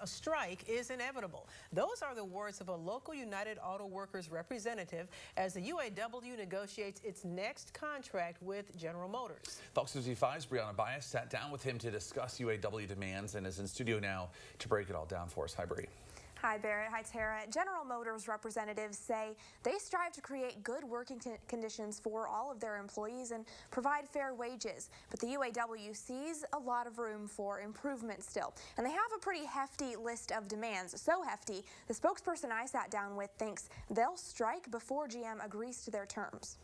A strike is inevitable. Those are the words of a local United Auto Workers representative as the UAW negotiates its next contract with General Motors. Fox 55's Brianna Bias sat down with him to discuss UAW demands and is in studio now to break it all down for us. Hi, Bri. Hi, Barrett. Hi, Tara. General Motors representatives say they strive to create good working conditions for all of their employees and provide fair wages. But the UAW sees a lot of room for improvement still. And they have a pretty hefty list of demands. So hefty, the spokesperson I sat down with thinks they'll strike before GM agrees to their terms.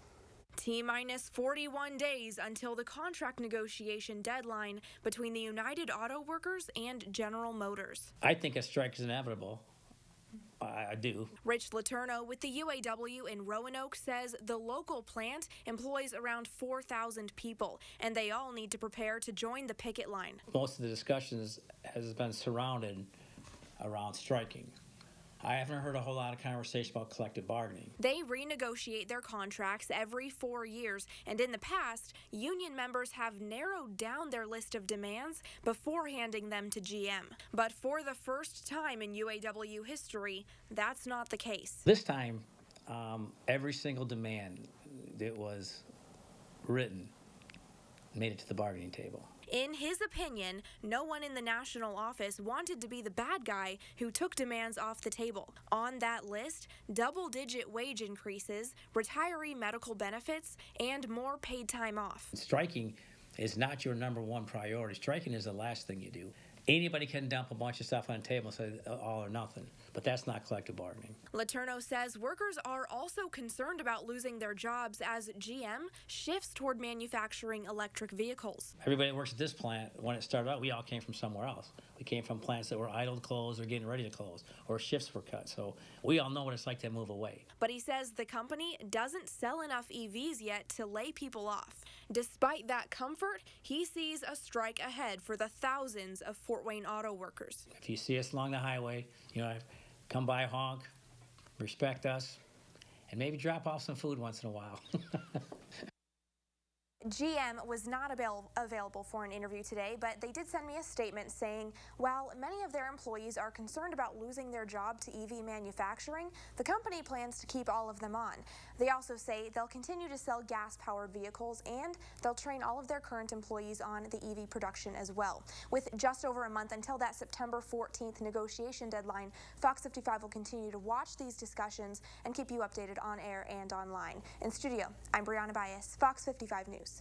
T-minus 41 days until the contract negotiation deadline between the United Auto Workers and General Motors. I think a strike is inevitable. I do. Rich Letourneau with the UAW in Roanoke says the local plant employs around 4,000 people, and they all need to prepare to join the picket line. Most of the discussions has been surrounded around striking. I haven't heard a whole lot of conversation about collective bargaining. They renegotiate their contracts every 4 years, and in the past, union members have narrowed down their list of demands before handing them to GM. But for the first time in UAW history, that's not the case. This time, every single demand that was written made it to the bargaining table. In his opinion, no one in the national office wanted to be the bad guy who took demands off the table. On that list, double-digit wage increases, retiree medical benefits, and more paid time off. Striking is not your number one priority. Striking is the last thing you do. Anybody can dump a bunch of stuff on the table and say all or nothing, but that's not collective bargaining. Letourneau says workers are also concerned about losing their jobs as GM shifts toward manufacturing electric vehicles. Everybody that works at this plant, when it started out, we all came from somewhere else. We came from plants that were idled closed or getting ready to close, or shifts were cut, so we all know what it's like to move away. But he says the company doesn't sell enough EVs yet to lay people off. Despite that comfort, he sees a strike ahead for the thousands of Fort Wayne auto workers. If you see us along the highway, come by, honk, respect us, and maybe drop off some food once in a while. GM was not available for an interview today, but they did send me a statement saying while many of their employees are concerned about losing their job to EV manufacturing, the company plans to keep all of them on. They also say they'll continue to sell gas-powered vehicles and they'll train all of their current employees on the EV production as well. With just over a month until that September 14th negotiation deadline, Fox 55 will continue to watch these discussions and keep you updated on air and online. In studio, I'm Brianna Bias, Fox 55 News.